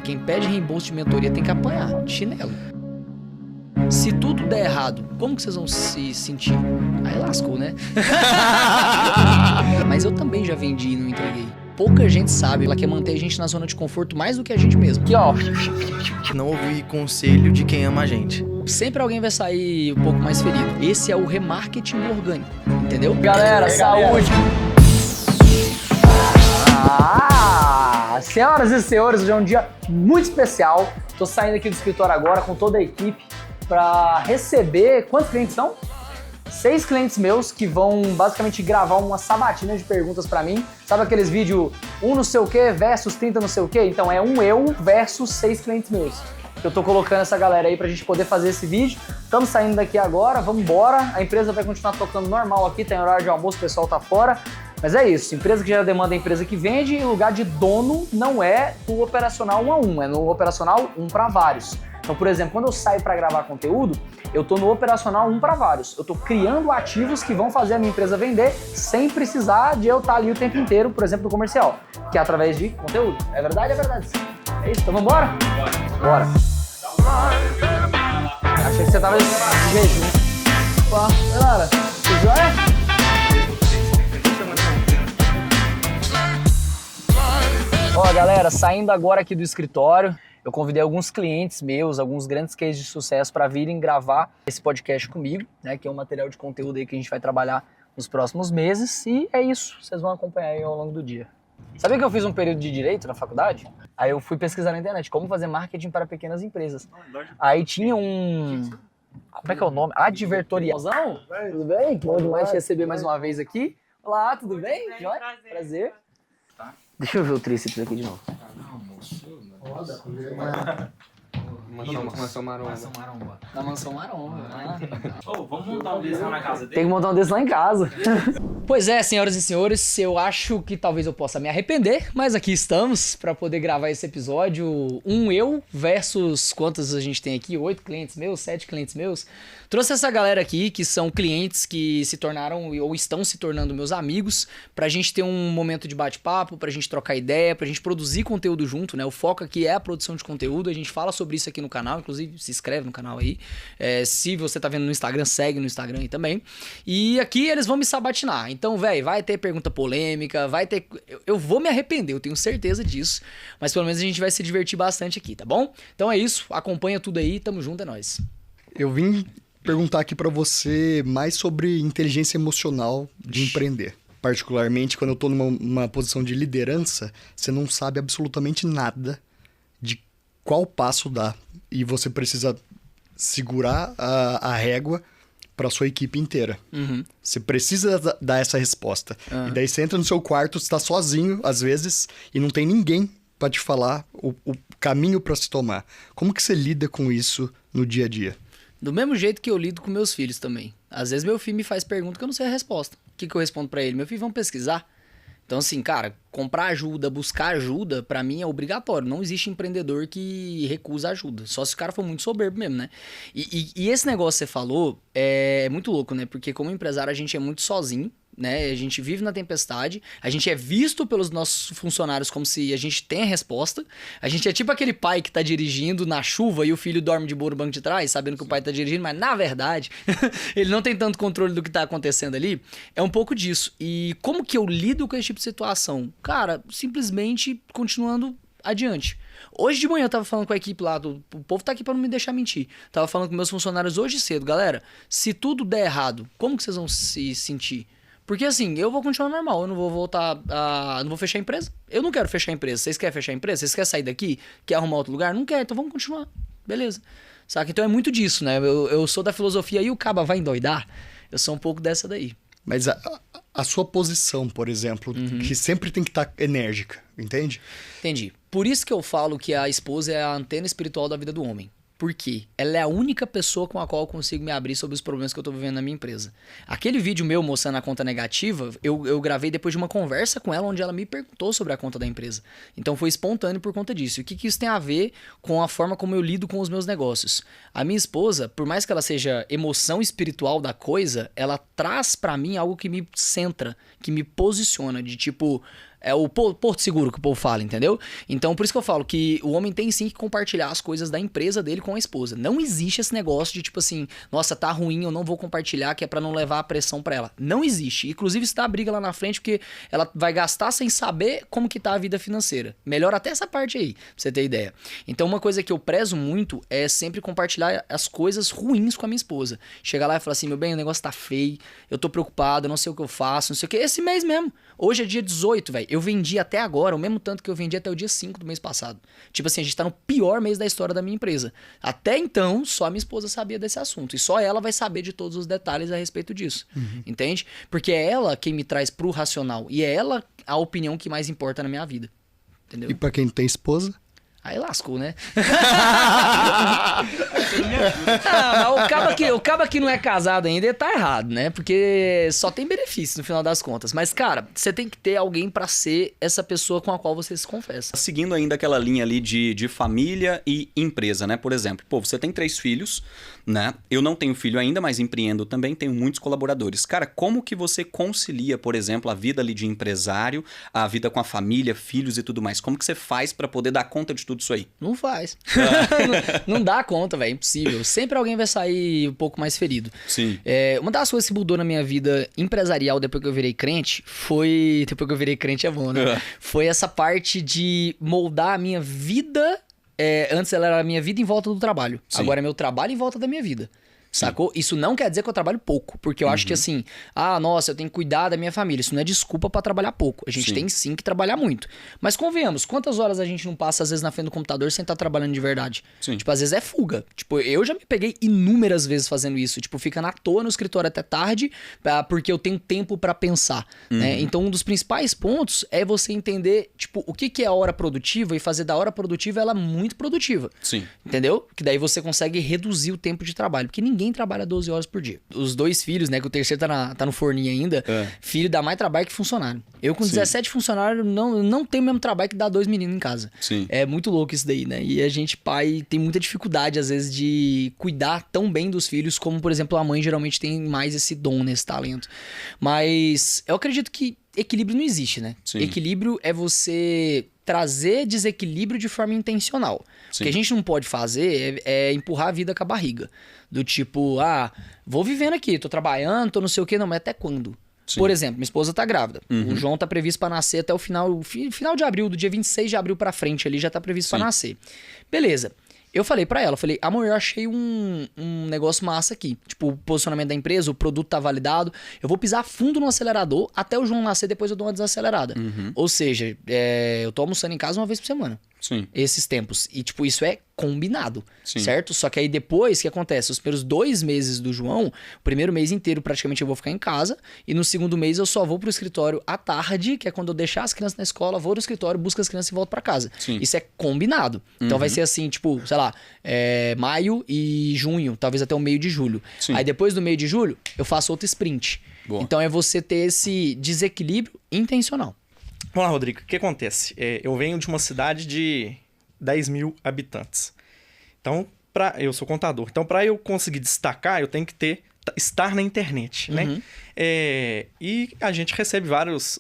quem pede reembolso de mentoria tem que apanhar de chinelo. Se tudo der errado, como que vocês vão se sentir? Aí lascou, né? Mas eu também já vendi e não entreguei. Pouca gente sabe, ela quer manter a gente na zona de conforto mais do que a gente mesmo. Aqui, ó. Não ouvir conselho de quem ama a gente. Sempre alguém vai sair um pouco mais ferido. Esse é o remarketing orgânico, entendeu? Galera, saúde! Senhoras e senhores, hoje é um dia muito especial. Tô saindo aqui do escritório agora com toda a equipe para receber... Quantos clientes são? 6 clientes meus que vão basicamente gravar uma sabatina de perguntas pra mim. Sabe aqueles vídeos 1 não sei o que versus 30 não sei o que? Então é um eu versus 6 clientes meus. Eu tô colocando essa galera aí pra gente poder fazer esse vídeo. Estamos saindo daqui agora, vamos embora. A empresa vai continuar tocando normal aqui, tem horário de almoço, o pessoal tá fora. Mas é isso, empresa que gera demanda é empresa que vende e o lugar de dono não é no operacional 1 a 1, é no operacional 1 para vários. Então, por exemplo, quando eu saio para gravar conteúdo, eu tô no operacional 1 para vários. Eu tô criando ativos que vão fazer a minha empresa vender sem precisar de eu estar ali o tempo inteiro, por exemplo, no comercial, que é através de conteúdo. É verdade? É verdade. É isso, então vamos embora? Bora. Achei que você tava de jejum. Ó, galera, tudo jóia? Ó, galera, saindo agora aqui do escritório, eu convidei alguns clientes meus, alguns grandes cases de sucesso para virem gravar esse podcast comigo, né, que é um material de conteúdo aí que a gente vai trabalhar nos próximos meses, e é isso, vocês vão acompanhar aí ao longo do dia. Sabia que eu fiz um período de Direito na faculdade? Aí eu fui pesquisar na internet como fazer marketing para pequenas empresas. Aí tinha um... Como é que é o nome? Advertorialzão? Tudo bem? Bom demais te receber mais uma vez aqui. Olá, tudo bem? Joia? Prazer. Deixa eu ver o tríceps aqui de novo. Mansão Maromba. Da Mansão Maromba. Vamos montar um desse lá na casa dele? Tem que montar um desse lá em casa. Pois é, senhoras e senhores, eu acho que talvez eu possa me arrepender, mas aqui estamos para poder gravar esse episódio. Um eu versus quantos a gente tem aqui? 8 clientes meus, 7 clientes meus. Trouxe essa galera aqui que são clientes que se tornaram ou estão se tornando meus amigos, pra gente ter um momento de bate-papo, pra gente trocar ideia, pra gente produzir conteúdo junto, né? O foco aqui é a produção de conteúdo, a gente fala sobre isso aqui no canal, inclusive se inscreve no canal aí. Se você tá vendo no Instagram, segue no Instagram aí também. E aqui eles vão me sabatinar. Então, velho, vai ter pergunta polêmica, vai ter... Eu vou me arrepender, eu tenho certeza disso, mas pelo menos a gente vai se divertir bastante aqui, tá bom? Então é isso, acompanha tudo aí, tamo junto, é nóis. Eu vim perguntar aqui pra você mais sobre inteligência emocional de empreender. Particularmente quando eu tô numa posição de liderança, você não sabe absolutamente nada de qual passo dar. E você precisa segurar a régua pra sua equipe inteira. Uhum. Você precisa dar essa resposta. E daí você entra no seu quarto, você tá sozinho, às vezes, e não tem ninguém pra te falar o caminho pra se tomar. Como que você lida com isso no dia a dia? Do mesmo jeito que eu lido com meus filhos também. Às vezes meu filho me faz pergunta que eu não sei a resposta. O que eu respondo pra ele? Meu filho, vamos pesquisar? Então assim, cara, comprar ajuda, buscar ajuda, pra mim é obrigatório. Não existe empreendedor que recusa ajuda. Só se o cara for muito soberbo mesmo, né? E esse negócio que você falou é muito louco, né? Porque como empresário a gente é muito sozinho, né? A gente vive na tempestade, a gente é visto pelos nossos funcionários como se a gente tem a resposta. A gente é tipo aquele pai que tá dirigindo na chuva e o filho dorme de boa no banco de trás, sabendo que o pai tá dirigindo, mas na verdade ele não tem tanto controle do que tá acontecendo ali. É um pouco disso. E como que eu lido com esse tipo de situação? Cara, simplesmente continuando adiante. Hoje de manhã eu tava falando com a equipe lá, o povo tá aqui pra não me deixar mentir. Tava falando com meus funcionários hoje cedo, galera, se tudo der errado, como que vocês vão se sentir? Porque assim, eu vou continuar normal, eu não vou voltar a... não vou fechar a empresa. Eu não quero fechar a empresa. Vocês querem fechar a empresa? Vocês querem sair daqui? Quer arrumar outro lugar? Não quer, então vamos continuar. Beleza. Saca? Então é muito disso, né? Eu sou da filosofia, e o caba vai endoidar? Eu sou um pouco dessa daí. Mas a sua posição, por exemplo, que sempre tem que estar enérgica, entende? Entendi. Por isso que eu falo que a esposa é a antena espiritual da vida do homem. Por quê? Ela é a única pessoa com a qual eu consigo me abrir sobre os problemas que eu tô vivendo na minha empresa. Aquele vídeo meu mostrando a conta negativa, eu gravei depois de uma conversa com ela, onde ela me perguntou sobre a conta da empresa. Então foi espontâneo por conta disso. E o que isso tem a ver com a forma como eu lido com os meus negócios? A minha esposa, por mais que ela seja emoção espiritual da coisa, ela traz pra mim algo que me centra, que me posiciona, de tipo... É o porto seguro que o povo fala, entendeu? Então, por isso que eu falo que o homem tem sim que compartilhar as coisas da empresa dele com a esposa. Não existe esse negócio de tipo assim, nossa, tá ruim, eu não vou compartilhar, que é pra não levar a pressão pra ela. Não existe. Inclusive, isso dá briga lá na frente, porque ela vai gastar sem saber como que tá a vida financeira. Melhora até essa parte aí, pra você ter ideia. Então, uma coisa que eu prezo muito é sempre compartilhar as coisas ruins com a minha esposa. Chegar lá e falar assim, meu bem, o negócio tá feio, eu tô preocupado, eu não sei o que eu faço, não sei o que. Esse mês mesmo. Hoje é dia 18, velho. Eu vendi até agora o mesmo tanto que eu vendi até o dia 5 do mês passado. Tipo assim, a gente tá no pior mês da história da minha empresa. Até então, só a minha esposa sabia desse assunto. E só ela vai saber de todos os detalhes a respeito disso. Entende? Porque é ela quem me traz pro racional. E é ela a opinião que mais importa na minha vida. Entendeu? E pra quem tem esposa? Aí lascou, né? O caba que não é casado ainda, ele tá errado, né? Porque só tem benefício no final das contas. Mas, cara, você tem que ter alguém pra ser essa pessoa com a qual você se confessa. Seguindo ainda aquela linha ali de família e empresa, né? Por exemplo, pô, você tem 3 filhos, né? Eu não tenho filho ainda, mas empreendo também, tenho muitos colaboradores. Cara, como que você concilia, por exemplo, a vida ali de empresário, a vida com a família, filhos e tudo mais? Como que você faz pra poder dar conta de tudo isso aí? Não faz. Não dá conta, velho. É impossível. Sempre alguém vai sair um pouco mais ferido. Sim. Uma das coisas que mudou na minha vida empresarial depois que eu virei crente foi... Depois que eu virei crente é bom, né? Foi essa parte de moldar a minha vida. Antes ela era a minha vida em volta do trabalho. Sim. Agora é meu trabalho em volta da minha vida. Sacou? Isso não quer dizer que eu trabalho pouco. Porque eu acho que assim... nossa, eu tenho que cuidar da minha família. Isso não é desculpa pra trabalhar pouco. A gente tem sim que trabalhar muito. Mas convenhamos, quantas horas a gente não passa às vezes na frente do computador sem estar trabalhando de verdade? Sim. Tipo, às vezes é fuga. Tipo, eu já me peguei inúmeras vezes fazendo isso. Tipo, fica na toa no escritório até tarde, porque eu tenho tempo pra pensar, né? Então, um dos principais pontos é você entender, tipo, o que é a hora produtiva e fazer da hora produtiva ela muito produtiva. Sim. Entendeu? Que daí você consegue reduzir o tempo de trabalho. Porque ninguém trabalha 12 horas por dia. Os 2 filhos, né? Que o terceiro tá no forninho ainda. Filho dá mais trabalho que funcionário. Eu com 17 funcionários não tenho o mesmo trabalho que dá 2 meninos em casa. Sim. É muito louco isso daí, né? E a gente, pai, tem muita dificuldade, às vezes, de cuidar tão bem dos filhos como, por exemplo, a mãe geralmente tem mais esse dom, né? Esse talento. Mas eu acredito que equilíbrio não existe, né? Sim. Equilíbrio é você trazer desequilíbrio de forma intencional. Sim. O que a gente não pode fazer é empurrar a vida com a barriga. Do tipo, vou vivendo aqui, tô trabalhando, tô não sei o quê, não, mas até quando? Sim. Por exemplo, minha esposa tá grávida. O João tá previsto pra nascer até o final de abril, do dia 26 de abril pra frente ali, já tá previsto pra nascer. Beleza. Eu falei pra ela, amor, eu achei um negócio massa aqui. Tipo, o posicionamento da empresa, o produto tá validado. Eu vou pisar fundo no acelerador até o João nascer, depois eu dou uma desacelerada. Ou seja, eu tô almoçando em casa uma vez por semana. Sim. Esses tempos. E, tipo, isso é combinado, Sim. certo? Só que aí depois, o que acontece? Os primeiros 2 meses do João, o primeiro mês inteiro praticamente eu vou ficar em casa, e no segundo mês eu só vou pro escritório à tarde, que é quando eu deixar as crianças na escola, vou no escritório, busco as crianças e volto pra casa. Sim. Isso é combinado. Então vai ser assim, tipo, sei lá, maio e junho, talvez até o meio de julho. Sim. Aí depois do meio de julho, eu faço outro sprint. Boa. Então é você ter esse desequilíbrio intencional. Vamos lá, Rodrigo. O que acontece? Eu venho de uma cidade de 10 mil habitantes. Então, eu sou contador. Então, para eu conseguir destacar, eu tenho que estar na internet, né? E a gente recebe vários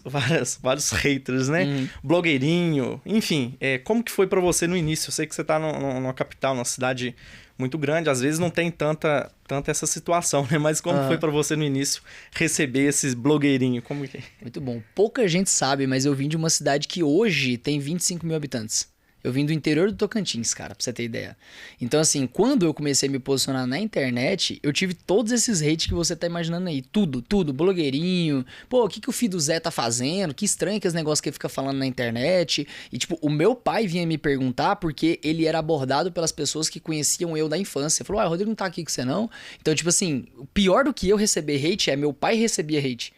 haters, né? Blogueirinho, enfim. Como que foi para você no início? Eu sei que você tá numa capital, numa cidade muito grande. Às vezes não tem tanta essa situação, né? Mas como foi para você no início receber esses blogueirinhos? Como que... Muito bom. Pouca gente sabe, mas eu vim de uma cidade que hoje tem 25 mil habitantes. Eu vim do interior do Tocantins, cara, pra você ter ideia. Então, assim, quando eu comecei a me posicionar na internet, eu tive todos esses hates que você tá imaginando aí. Tudo. Blogueirinho. Pô, o que o filho do Zé tá fazendo? Que estranho que os negócios que ele fica falando na internet. E, tipo, o meu pai vinha me perguntar porque ele era abordado pelas pessoas que conheciam eu da infância. Falou, o Rodrigo não tá aqui com você, não? Então, tipo assim, o pior do que eu receber hate é meu pai recebia hate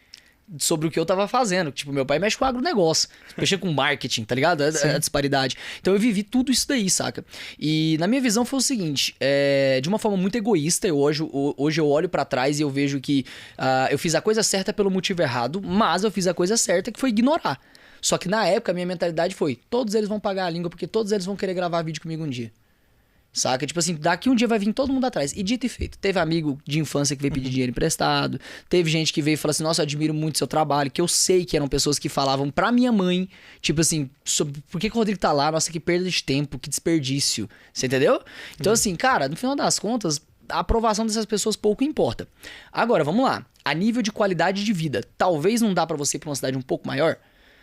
sobre o que eu tava fazendo. Tipo, meu pai mexe com agronegócio, mexe com marketing, tá ligado? A disparidade. Então eu vivi tudo isso daí, saca? E na minha visão foi o seguinte, de uma forma muito egoísta, hoje eu olho pra trás e eu vejo que eu fiz a coisa certa pelo motivo errado, mas eu fiz a coisa certa que foi ignorar. Só que na época a minha mentalidade foi, todos eles vão pagar a língua porque todos eles vão querer gravar vídeo comigo um dia. Saca? Tipo assim, daqui um dia vai vir todo mundo atrás. E dito e feito. Teve amigo de infância que veio pedir dinheiro emprestado. Teve gente que veio e falou assim, nossa, eu admiro muito seu trabalho. Que eu sei que eram pessoas que falavam pra minha mãe, tipo assim, sobre por que o Rodrigo tá lá? Nossa, que perda de tempo, que desperdício. Você entendeu? Então assim, cara, no final das contas, a aprovação dessas pessoas pouco importa. Agora, vamos lá. A nível de qualidade de vida, talvez não dá pra você ir pra uma cidade um pouco maior?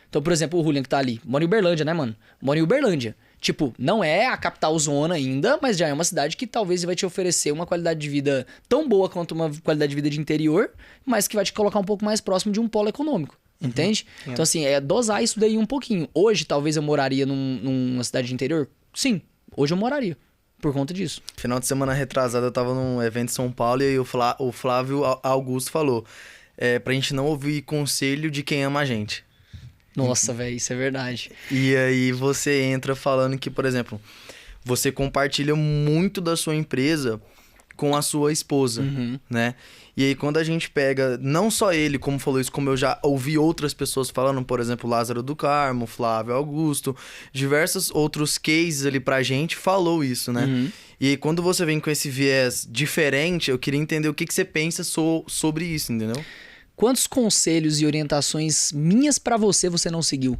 Então, por exemplo, o Julian que tá ali, mora em Uberlândia, né, mano? Mora em Uberlândia. Tipo, não é a capital zona ainda, mas já é uma cidade que talvez vai te oferecer uma qualidade de vida tão boa quanto uma qualidade de vida de interior, mas que vai te colocar um pouco mais próximo de um polo econômico. Entende? Então, assim, é dosar isso daí um pouquinho. Hoje, talvez eu moraria numa cidade de interior? Sim, hoje eu moraria. Por conta disso. Final de semana retrasada eu tava num evento em São Paulo e aí o Flávio Augusto falou pra gente não ouvir conselho de quem ama a gente. Nossa, velho, isso é verdade. E aí você entra falando que, por exemplo, você compartilha muito da sua empresa com a sua esposa, né? E aí quando a gente pega, não só ele, como falou isso, como eu já ouvi outras pessoas falando, por exemplo, Lázaro do Carmo, Flávio Augusto, diversos outros cases ali pra gente, falou isso, né? E aí quando você vem com esse viés diferente, eu queria entender o que você pensa sobre isso, entendeu? Quantos conselhos e orientações minhas pra você não seguiu?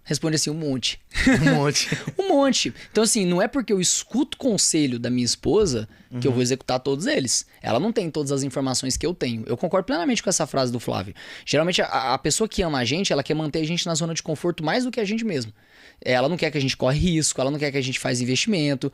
Responde assim, um monte. Um monte. Um monte. Então, assim, não é porque eu escuto conselho da minha esposa que eu vou executar todos eles. Ela não tem todas as informações que eu tenho. Eu concordo plenamente com essa frase do Flávio. Geralmente, a pessoa que ama a gente, ela quer manter a gente na zona de conforto mais do que a gente mesmo. Ela não quer que a gente corre risco, ela não quer que a gente faz investimento.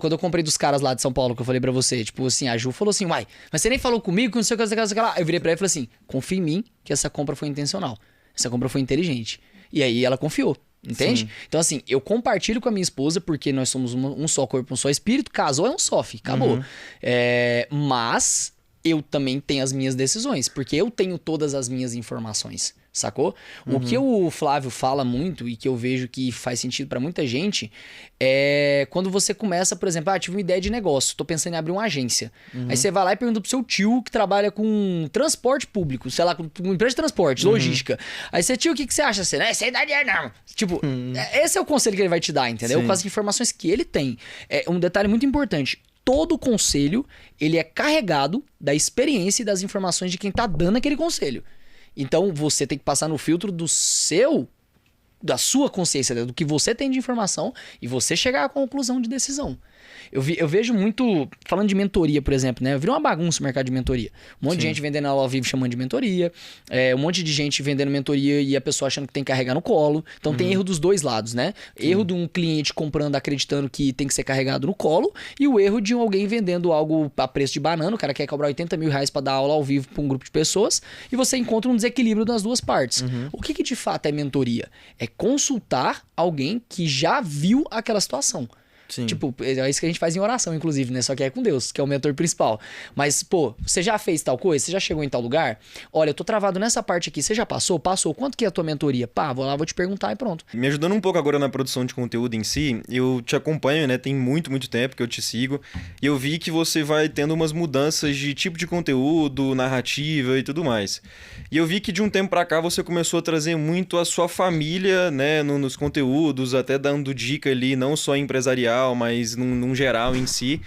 Quando eu comprei dos caras lá de São Paulo, que eu falei pra você, tipo assim, a Ju falou assim, uai, mas você nem falou comigo, não sei o que, não sei o que lá. Eu virei pra ela e falei assim, confia em mim que essa compra foi intencional. Essa compra foi inteligente. E aí ela confiou. Entende? Sim. Então, assim, eu compartilho com a minha esposa, porque nós somos um só corpo, um só espírito. Casou é um só, filho, acabou. Mas eu também tenho as minhas decisões, porque eu tenho todas as minhas informações, sacou? O que o Flávio fala muito e que eu vejo que faz sentido pra muita gente é quando você começa, por exemplo, tive uma ideia de negócio, tô pensando em abrir uma agência. Aí você vai lá e pergunta pro seu tio que trabalha com transporte público, sei lá, com empresa de transporte, logística. Aí você, tio, o que você acha? Você, né? Você dá dinheiro, não. Tipo, esse é o conselho que ele vai te dar, entendeu? Sim. Com as informações que ele tem. É um detalhe muito importante. Todo conselho, ele é carregado da experiência e das informações de quem tá dando aquele conselho. Então, você tem que passar no filtro da sua consciência, do que você tem de informação e você chegar à conclusão de decisão. Eu vejo muito, falando de mentoria, por exemplo, né? Virou uma bagunça o mercado de mentoria. Um monte de gente vendendo aula ao vivo chamando de mentoria, um monte de gente vendendo mentoria e a pessoa achando que tem que carregar no colo. Então tem erro dos dois lados, né? Erro de um cliente comprando acreditando que tem que ser carregado no colo e o erro de alguém vendendo algo a preço de banana. O cara quer cobrar R$80 mil pra dar aula ao vivo pra um grupo de pessoas e você encontra um desequilíbrio das duas partes. O que de fato é mentoria? É consultar alguém que já viu aquela situação. Sim. Tipo, é isso que a gente faz em oração, inclusive, né? Só que é com Deus, que é o mentor principal. Mas, pô, você já fez tal coisa? Você já chegou em tal lugar? Olha, eu tô travado nessa parte aqui. Você já passou? Passou. Quanto que é a tua mentoria? Pá, vou lá, vou te perguntar e pronto. Me ajudando um pouco agora na produção de conteúdo em si, eu te acompanho, né? Tem muito tempo que eu te sigo. E eu vi que você vai tendo umas mudanças de tipo de conteúdo, narrativa e tudo mais. E eu vi que de um tempo pra cá você começou a trazer muito a sua família, né? Nos conteúdos, até dando dica ali, não só empresarial, mas num geral em si.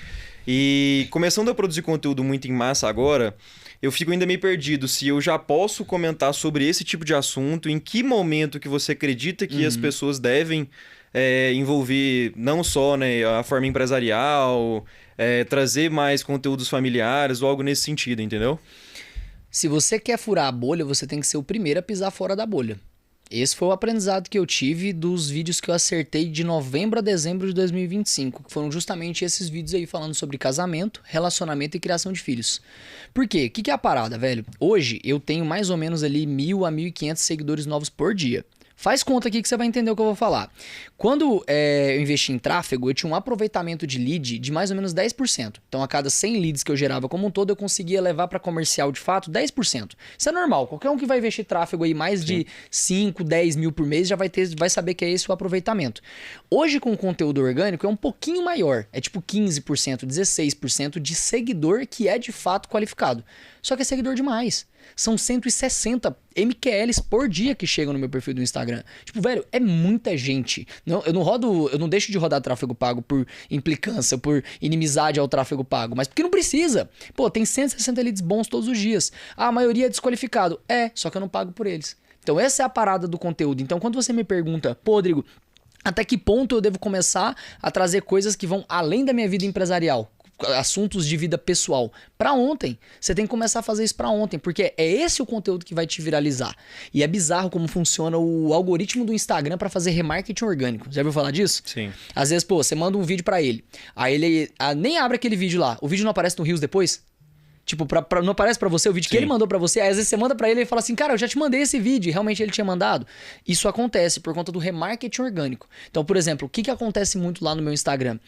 E começando a produzir conteúdo muito em massa agora, eu fico ainda meio perdido se eu já posso comentar sobre esse tipo de assunto, em que momento que você acredita que as pessoas devem envolver não só, né, a forma empresarial, trazer mais conteúdos familiares ou algo nesse sentido, entendeu? Se você quer furar a bolha, você tem que ser o primeiro a pisar fora da bolha. Esse foi o aprendizado que eu tive dos vídeos que eu acertei de novembro a dezembro de 2025, que foram justamente esses vídeos aí falando sobre casamento, relacionamento e criação de filhos. Por quê? O que é a parada, velho? Hoje eu tenho mais ou menos ali 1.000 a 1.500 seguidores novos por dia. Faz conta aqui que você vai entender o que eu vou falar. Quando eu investi em tráfego, eu tinha um aproveitamento de lead de mais ou menos 10%. Então, a cada 100 leads que eu gerava como um todo, eu conseguia levar para comercial de fato 10%. Isso é normal. Qualquer um que vai investir tráfego aí mais de 5, 10 mil por mês já vai saber que é esse o aproveitamento. Hoje, com o conteúdo orgânico, é um pouquinho maior. É tipo 15%, 16% de seguidor que é de fato qualificado. Só que é seguidor demais. São 160 MQLs por dia que chegam no meu perfil do Instagram. Tipo, velho, é muita gente. Eu não deixo de rodar tráfego pago por implicância, por inimizade ao tráfego pago, mas porque não precisa. Pô, tem 160 leads bons todos os dias. A maioria é desqualificado. Só que eu não pago por eles. Então essa é a parada do conteúdo. Então quando você me pergunta, pô, Rodrigo, até que ponto eu devo começar a trazer coisas que vão além da minha vida empresarial? Assuntos de vida pessoal. Pra ontem. Você tem que começar a fazer isso pra ontem, porque é esse o conteúdo que vai te viralizar. E é bizarro como funciona o algoritmo do Instagram pra fazer remarketing orgânico. Já ouviu falar disso? Sim. Às vezes, pô, você manda um vídeo pra ele. Aí ele nem abre aquele vídeo lá. O vídeo não aparece no Reels depois? Tipo, não aparece pra você o vídeo que ele mandou pra você. Aí às vezes você manda pra ele e fala assim, cara, eu já te mandei esse vídeo. E realmente ele tinha mandado. Isso acontece por conta do remarketing orgânico. Então, por exemplo, o que acontece muito lá no meu Instagram?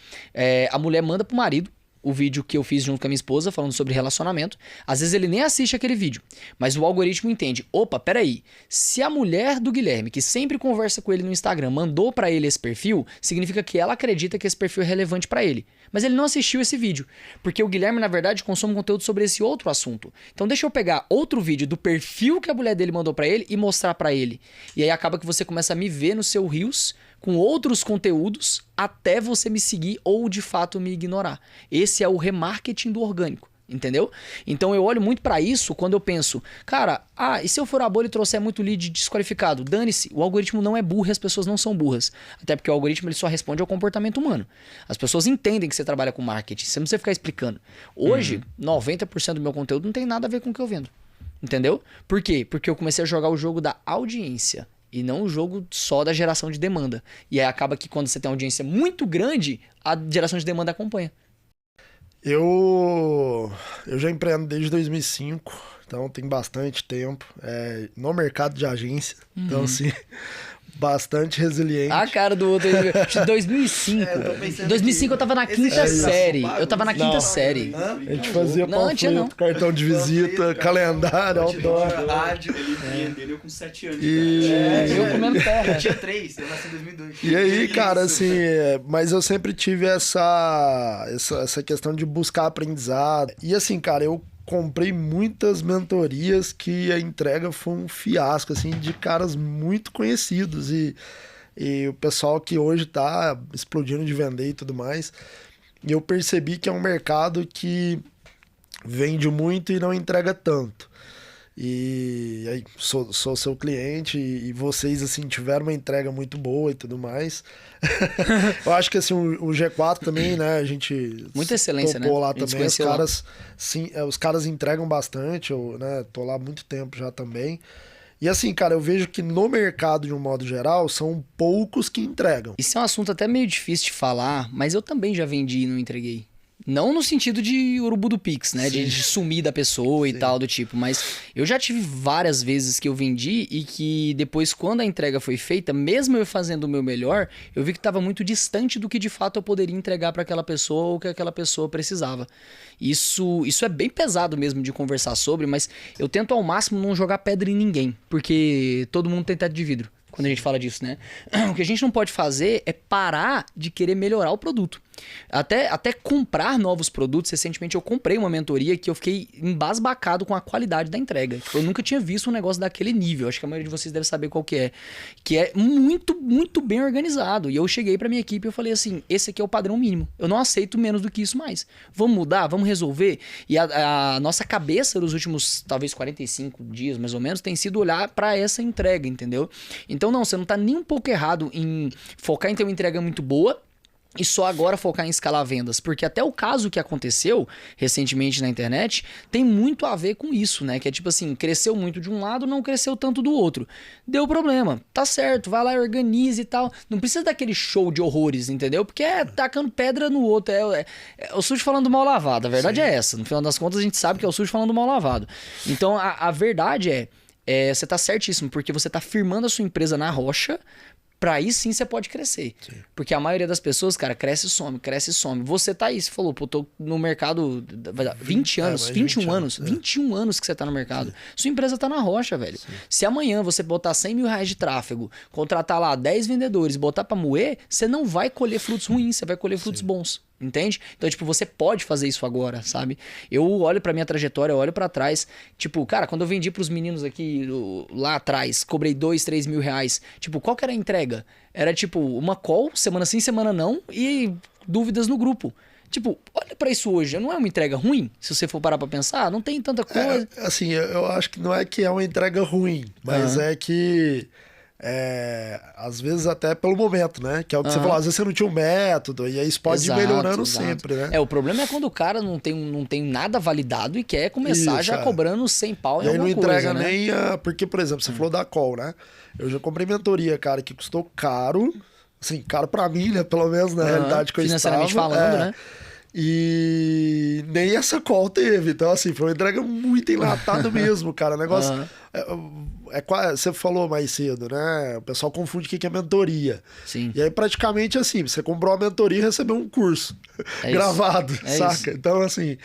A mulher manda pro marido o vídeo que eu fiz junto com a minha esposa, falando sobre relacionamento. Às vezes ele nem assiste aquele vídeo, mas o algoritmo entende. Opa, peraí. Se a mulher do Guilherme, que sempre conversa com ele no Instagram, mandou pra ele esse perfil, significa que ela acredita que esse perfil é relevante pra ele. Mas ele não assistiu esse vídeo, porque o Guilherme, na verdade, consome conteúdo sobre esse outro assunto. Então deixa eu pegar outro vídeo do perfil que a mulher dele mandou pra ele e mostrar pra ele. E aí acaba que você começa a me ver no seu Reels com outros conteúdos até você me seguir ou de fato me ignorar. Esse é o remarketing do orgânico, entendeu? Então eu olho muito pra isso quando eu penso, cara, e se eu for a bolha e trouxer muito lead desqualificado? Dane-se, o algoritmo não é burro e as pessoas não são burras. Até porque o algoritmo ele só responde ao comportamento humano. As pessoas entendem que você trabalha com marketing, você não precisa ficar explicando. Hoje, 90% do meu conteúdo não tem nada a ver com o que eu vendo. Entendeu? Por quê? Porque eu comecei a jogar o jogo da audiência. E não o jogo só da geração de demanda. E aí acaba que quando você tem uma audiência muito grande, a geração de demanda acompanha. Eu já empreendo desde 2005, então tem bastante tempo no mercado de agência. Então, assim, bastante resiliente. A cara do outro. 2005. 2005 eu tava na quinta série. Eu tava na quinta série. A gente fazia Não, tinha não. panfleto, cartão de visita, calendário, outdoor. Rádio, ele empreendeu com 7 anos. Eu comendo terra. Eu tinha 3, eu nasci em 2002. E aí, cara, assim, mas eu sempre tive essa questão de buscar aprendizado. E assim, cara, eu comprei muitas mentorias que a entrega foi um fiasco, assim, de caras muito conhecidos. E o pessoal que hoje tá explodindo de vender e tudo mais. E eu percebi que é um mercado que vende muito e não entrega tanto. E aí, sou seu cliente e vocês, assim, tiveram uma entrega muito boa e tudo mais. Eu acho que, assim, o G4 também, né, a gente... Muita excelência, né? lá A gente também, os conheceu lá. caras, sim, os caras entregam bastante, eu, né, tô lá há muito tempo já também. E assim, cara, eu vejo que no mercado, de um modo geral, são poucos que entregam. Isso é um assunto até meio difícil de falar, mas eu também já vendi e não entreguei. Não no sentido de urubu do Pix, né? De sumir da pessoa e tal, do tipo. Mas eu já tive várias vezes que eu vendi e que depois, quando a entrega foi feita, mesmo eu fazendo o meu melhor, eu vi que estava muito distante do que de fato eu poderia entregar para aquela pessoa ou que aquela pessoa precisava. Isso é bem pesado mesmo de conversar sobre, mas eu tento ao máximo não jogar pedra em ninguém, porque todo mundo tem teto de vidro quando a gente fala disso, né? O que a gente não pode fazer é parar de querer melhorar o produto. Até comprar novos produtos. Recentemente eu comprei uma mentoria que eu fiquei embasbacado com a qualidade da entrega. Eu nunca tinha visto um negócio daquele nível. Acho que a maioria de vocês deve saber qual que é. Que é muito, muito bem organizado. E eu cheguei pra minha equipe e eu falei assim, esse aqui é o padrão mínimo. Eu não aceito menos do que isso mais. Vamos mudar? Vamos resolver? E a nossa cabeça nos últimos, talvez 45 dias, mais ou menos, tem sido olhar pra essa entrega, entendeu? Então não, você não tá nem um pouco errado em focar em ter uma entrega muito boa e só agora focar em escalar vendas, porque até o caso que aconteceu recentemente na internet tem muito a ver com isso, né? Que é tipo assim, cresceu muito de um lado, não cresceu tanto do outro. Deu problema, tá certo, vai lá e organize e tal. Não precisa daquele show de horrores, entendeu? Porque é tacando pedra no outro, é o sujo falando mal lavado, a verdade é essa. No final das contas a gente sabe que é o sujo falando mal lavado. Então a verdade você tá certíssimo, porque você tá firmando a sua empresa na rocha. Pra aí sim você pode crescer. Sim. Porque a maioria das pessoas, cara, cresce e some, cresce e some. Você tá aí, você falou, pô, tô no mercado 20 anos, 21 anos. 21 anos que você tá no mercado. Sim. Sua empresa tá na rocha, velho. Sim. Se amanhã você botar 100 mil reais de tráfego, contratar lá 10 vendedores, botar pra moer, você não vai colher frutos ruins, você vai colher frutos bons. Entende? Então, tipo, você pode fazer isso agora, sabe? Eu olho pra minha trajetória, eu olho pra trás. Tipo, cara, quando eu vendi pros meninos aqui lá atrás, cobrei 2, 3 mil reais. Tipo, qual que era a entrega? Era tipo uma call, semana sim, semana não, e dúvidas no grupo. Tipo, olha pra isso hoje, não é uma entrega ruim? Se você for parar pra pensar, não tem tanta coisa. Assim, eu acho que não é que é uma entrega ruim, mas é que... às vezes até pelo momento, né? Que é o que você falou, às vezes você não tinha um método, e aí isso pode ir melhorando sempre, né? O problema é quando o cara não tem nada validado e quer começar já cobrando 100 pau em alguma coisa, E aí não entrega né? nem a... Porque, por exemplo, você falou da call, né? Eu já comprei mentoria, cara, que custou caro, assim, caro pra mim, né? Pelo menos na realidade que eu estava. Financeiramente falando, né? E nem essa call teve. Então, assim, foi uma entrega muito enlatada mesmo, cara. O negócio... Você falou mais cedo, né? O pessoal confunde o que é mentoria. Sim. E aí, praticamente, assim, você comprou uma mentoria e recebeu um curso gravado, saca? Isso. Então, assim...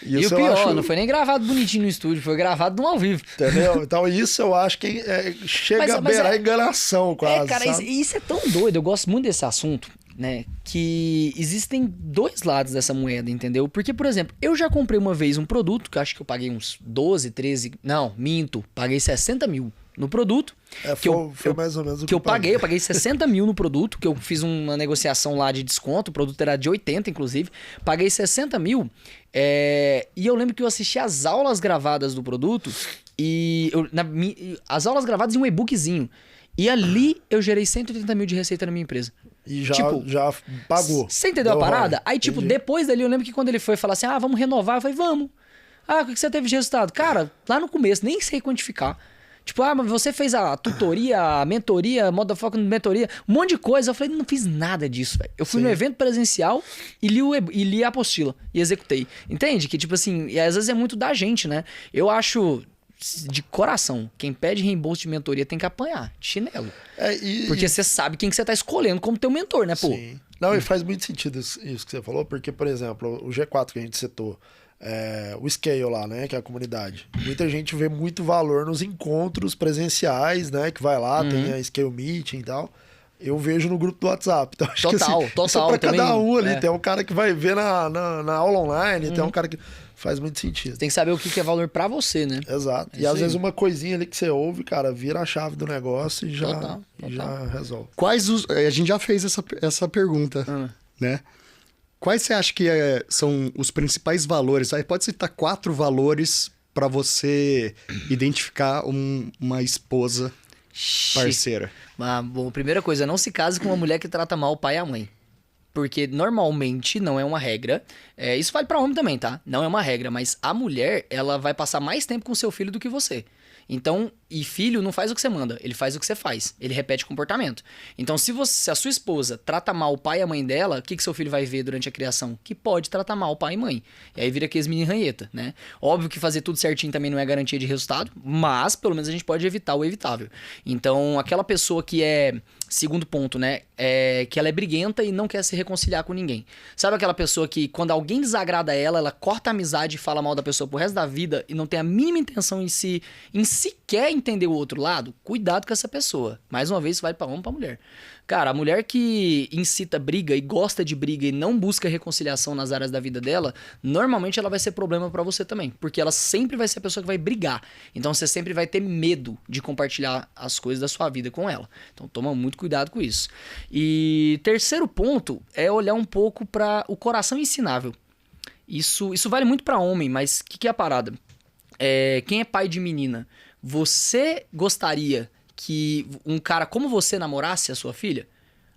E o pior, não foi nem gravado bonitinho no estúdio, foi gravado no ao vivo. Entendeu? Então, isso eu acho que chega a beirar enganação, quase. Cara, sabe? isso é tão doido. Eu gosto muito desse assunto, né? Que existem dois lados dessa moeda, entendeu? Porque, por exemplo, eu já comprei uma vez um produto, que eu acho que eu paguei uns 12, 13... Não, minto. Paguei 60 mil no produto. Foi mais ou menos o que eu paguei. Eu paguei 60 mil no produto, que eu fiz uma negociação lá de desconto. O produto era de 80, inclusive. Paguei 60 mil. E eu lembro que eu assisti as aulas gravadas do produto. As aulas gravadas em um e-bookzinho. E ali eu gerei 130 mil de receita na minha empresa. E já pagou. Você entendeu a parada? Aí, tipo, depois dali, eu lembro que quando ele foi falar assim, vamos renovar, eu falei, vamos. O que você teve de resultado? Cara, lá no começo, nem sei quantificar. Tipo, mas você fez a tutoria, a mentoria, motherfucking mentoria, um monte de coisa. Eu falei, não fiz nada disso, velho. Eu fui no evento presencial e li a apostila e executei. Entende? Que, tipo assim, e às vezes é muito da gente, né? Eu acho... De coração, quem pede reembolso de mentoria tem que apanhar, de chinelo. Porque você sabe quem que você tá escolhendo como teu mentor, né, pô? Sim. Não, e faz muito sentido isso que você falou, porque, por exemplo, o G4 que a gente citou, o Scale lá, né, que é a comunidade. Muita gente vê muito valor nos encontros presenciais, né, que vai lá, tem a Scale Meeting e tal. Eu vejo no grupo do WhatsApp. Então, acho que isso é pra cada um ali. Tem um cara que vai ver na aula online, tem um cara que... Faz muito sentido. Você tem que saber o que é valor pra você, né? Exato. E às vezes uma coisinha ali que você ouve, cara, vira a chave do negócio e já resolve. A gente já fez essa pergunta, né? Quais você acha que são os principais valores? Aí pode citar 4 valores para você identificar uma esposa parceira. Bom, primeira coisa, não se case com uma mulher que trata mal o pai e a mãe. Porque normalmente não é uma regra. Isso vale pra homem também, tá? Não é uma regra, mas a mulher, ela vai passar mais tempo com seu filho do que você. Então, e filho não faz o que você manda, ele faz o que você faz. Ele repete comportamento. Então, se a sua esposa trata mal o pai e a mãe dela, o que seu filho vai ver durante a criação? Que pode tratar mal o pai e mãe. E aí vira aqueles mini ranheta, né? Óbvio que fazer tudo certinho também não é garantia de resultado, mas pelo menos a gente pode evitar o evitável. Então, aquela pessoa que segundo ponto, né? Que ela é briguenta e não quer se reconciliar com ninguém. Sabe aquela pessoa que, quando alguém desagrada ela corta a amizade e fala mal da pessoa pro resto da vida e não tem a mínima intenção em sequer entender o outro lado? Cuidado com essa pessoa. Mais uma vez, isso vai pra homem e pra mulher. Cara, a mulher que incita briga e gosta de briga e não busca reconciliação nas áreas da vida dela, normalmente ela vai ser problema pra você também. Porque ela sempre vai ser a pessoa que vai brigar. Então você sempre vai ter medo de compartilhar as coisas da sua vida com ela. Então toma muito cuidado com isso. E terceiro ponto é olhar um pouco para o coração ensinável. Isso vale muito para homem, mas o que é a parada? Quem é pai de menina, você gostaria que um cara como você namorasse a sua filha?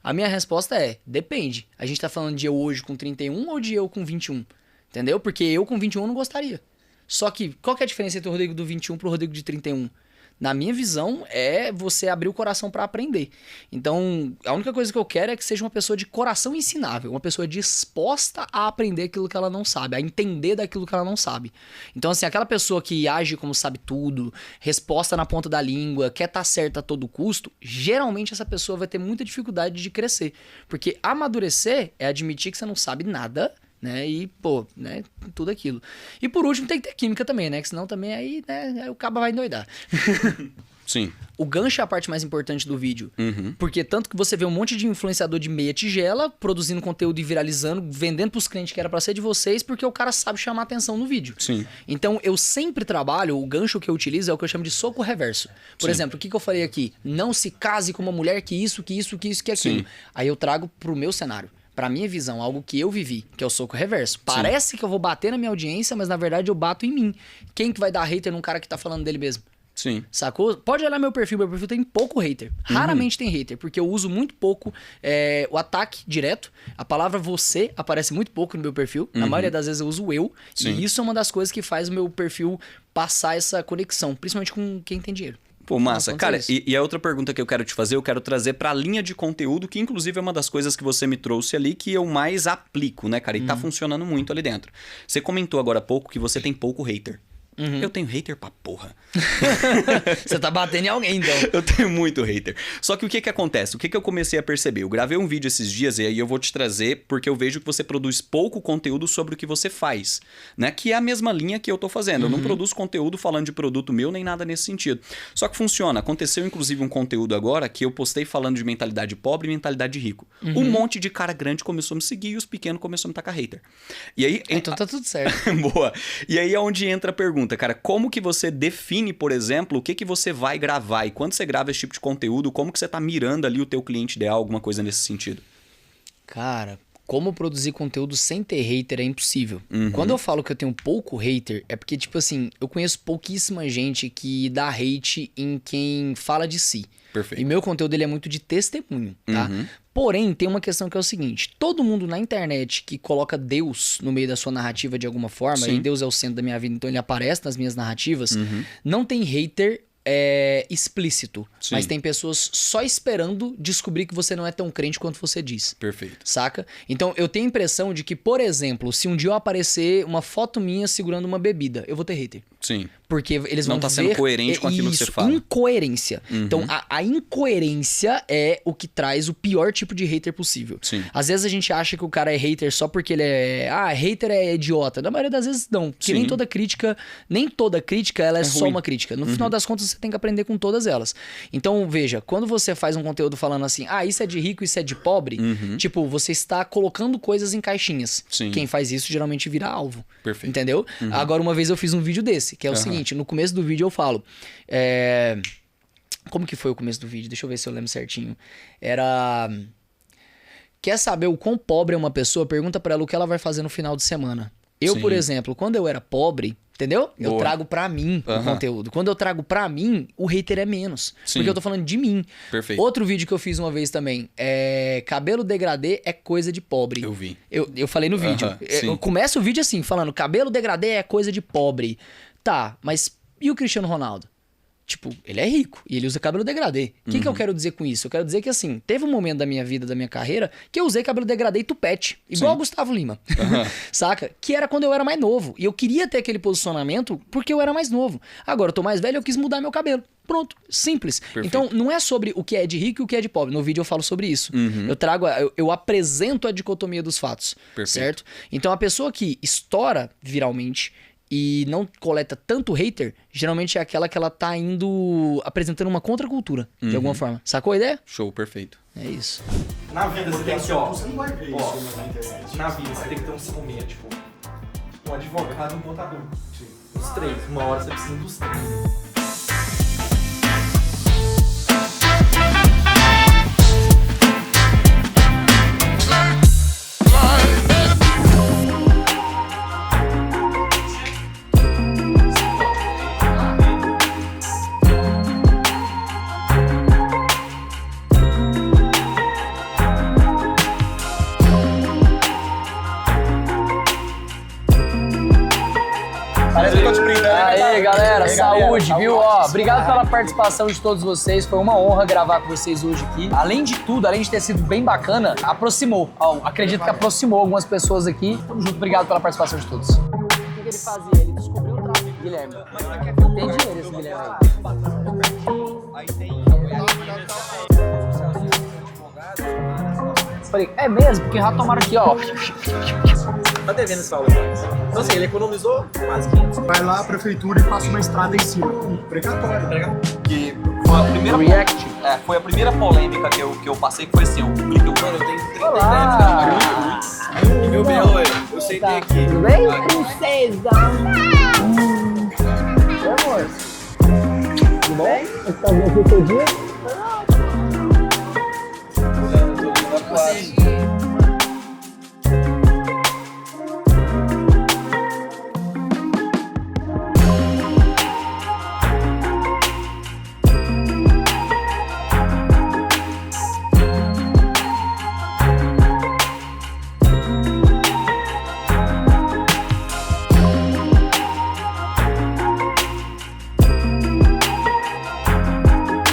A minha resposta é, depende. A gente tá falando de eu hoje com 31 ou de eu com 21? Entendeu? Porque eu com 21 não gostaria. Só que, qual que é a diferença entre o Rodrigo do 21 pro Rodrigo de 31? Na minha visão, é você abrir o coração para aprender. Então, a única coisa que eu quero é que seja uma pessoa de coração ensinável, uma pessoa disposta a aprender aquilo que ela não sabe, a entender daquilo que ela não sabe. Então, assim, aquela pessoa que age como sabe tudo, resposta na ponta da língua, quer estar certa a todo custo, geralmente essa pessoa vai ter muita dificuldade de crescer. Porque amadurecer é admitir que você não sabe nada, né? E, né? Tudo aquilo. E por último, tem que ter química também, né? Que senão também aí, né? Aí o cabo vai endoidar. Sim. O gancho é a parte mais importante do vídeo. Uhum. Porque tanto que você vê um monte de influenciador de meia tigela produzindo conteúdo e viralizando, vendendo pros clientes que era pra ser de vocês, porque o cara sabe chamar atenção no vídeo. Sim. Então eu sempre trabalho, o gancho que eu utilizo é o que eu chamo de soco reverso. Por Sim. exemplo, o que eu falei aqui? Não se case com uma mulher que isso, que aquilo. Sim. Aí eu trago pro meu cenário. Pra minha visão, algo que eu vivi, que é o soco reverso. Parece que eu vou bater na minha audiência, mas na verdade eu bato em mim. Quem que vai dar hater num cara que tá falando dele mesmo? Sim. Sacou? Pode olhar meu perfil tem pouco hater. Raramente tem hater, porque eu uso muito pouco o ataque direto. A palavra você aparece muito pouco no meu perfil. Na maioria das vezes eu uso eu. Sim. E isso é uma das coisas que faz o meu perfil passar essa conexão, principalmente com quem tem dinheiro. Pô, massa. Não, Cara, isso. e a outra pergunta que eu quero te fazer, eu quero trazer pra linha de conteúdo, que inclusive é uma das coisas que você me trouxe ali, que eu mais aplico, né, cara? E tá funcionando muito ali dentro. Você comentou agora há pouco que você tem pouco hater. Eu tenho hater pra porra. Você tá batendo em alguém, então. Eu tenho muito hater. Só que o que acontece? O que eu comecei a perceber? Eu gravei um vídeo esses dias e aí eu vou te trazer porque eu vejo que você produz pouco conteúdo sobre o que você faz, né? Que é a mesma linha que eu tô fazendo. Eu não produzo conteúdo falando de produto meu nem nada nesse sentido. Só que funciona. Aconteceu inclusive um conteúdo agora que eu postei falando de mentalidade pobre e mentalidade rico. Um monte de cara grande começou a me seguir e os pequenos começaram a me tacar hater. E aí... Então tá tudo certo. Boa. E aí é onde entra a pergunta, cara, como que você define, por exemplo, o que você vai gravar? E quando você grava esse tipo de conteúdo, como que você tá mirando ali o teu cliente ideal, alguma coisa nesse sentido? Cara, como produzir conteúdo sem ter hater é impossível. Quando eu falo que eu tenho pouco hater, é porque, tipo assim, eu conheço pouquíssima gente que dá hate em quem fala de si. Perfeito. E meu conteúdo ele é muito de testemunho, tá? Porém, tem uma questão que é o seguinte: todo mundo na internet que coloca Deus no meio da sua narrativa de alguma forma, Sim. e Deus é o centro da minha vida, então ele aparece nas minhas narrativas, não tem hater explícito. Sim. Mas tem pessoas só esperando descobrir que você não é tão crente quanto você diz. Perfeito. Saca? Então eu tenho a impressão de que, por exemplo, se um dia eu aparecer uma foto minha segurando uma bebida, eu vou ter hater. Sim. Porque eles Não vão tá ver... sendo coerente com aquilo que você fala. Incoerência. Então, a incoerência é o que traz o pior tipo de hater possível. Sim. Às vezes a gente acha que o cara é hater só porque ele é... hater é idiota. Na maioria das vezes, não. Porque Sim. nem toda crítica, ela é só ruim. uma crítica. No final das contas, você tem que aprender com todas elas. Então, veja, quando você faz um conteúdo falando assim, isso é de rico, isso é de pobre, tipo, você está colocando coisas em caixinhas. Sim. Quem faz isso geralmente vira alvo. Perfeito. Entendeu? Agora, uma vez eu fiz um vídeo desse, que é o seguinte, no começo do vídeo eu falo, como que foi o começo do vídeo? Deixa eu ver se eu lembro certinho. Era... Quer saber o quão pobre é uma pessoa? Pergunta pra ela o que ela vai fazer no final de semana. Eu, Sim. por exemplo, quando eu era pobre, entendeu? Eu Boa. trago pra mim o conteúdo. Quando eu trago pra mim, o hater é menos. Sim. Porque eu tô falando de mim. Perfeito. Outro vídeo que eu fiz uma vez também cabelo degradê é coisa de pobre. Eu vi. Eu falei no vídeo. Sim. Eu começo o vídeo assim, falando cabelo degradê é coisa de pobre. Tá, mas e o Cristiano Ronaldo? Tipo, ele é rico e ele usa cabelo degradê. O que eu quero dizer com isso? Eu quero dizer que, assim, teve um momento da minha vida, da minha carreira, que eu usei cabelo degradê e tupete. Igual o Gustavo Lima. Saca? Que era quando eu era mais novo. E eu queria ter aquele posicionamento porque eu era mais novo. Agora, eu tô mais velho, eu quis mudar meu cabelo. Pronto. Simples. Perfeito. Então, não é sobre o que é de rico e o que é de pobre. No vídeo eu falo sobre isso. Eu trago, eu apresento a dicotomia dos fatos. Perfeito. Certo? Então, a pessoa que estoura viralmente e não coleta tanto hater, geralmente é aquela que ela tá indo apresentando uma contracultura, de alguma forma. Sacou a ideia? Show, perfeito. É isso. Na vida você tem que, ó... Você não vai ver isso na internet. Na vida você tem que ter um ciúme, tipo... Um advogado e um contador. Os três. Uma hora você precisa dos três. Parece que eu tô te brindando. Aê, galera, saúde, viu? Ó, obrigado pela participação de todos vocês. Foi uma honra gravar com vocês hoje aqui. Além de tudo, além de ter sido bem bacana, aproximou. Ó, acredito que aproximou algumas pessoas aqui. Tamo junto, obrigado pela participação de todos. O que ele fazia? Ele descobriu o trabalho. Guilherme. Tem dinheiro esse Guilherme aí. Falei, é mesmo? Porque já tomaram aqui, ó. Tá devendo esse valor mais. Então assim, ele economizou quase 500. Vai lá, a prefeitura, e passa uma estrada em cima. Precatório. Que Foi a primeira React. Foi a primeira polêmica que eu passei, que foi assim, eu tenho 30 anos, E meu belo, eu sentei aqui. Tudo bem? Princesa! Amor? Tudo bem? Você tá vendo aqui o seu dia?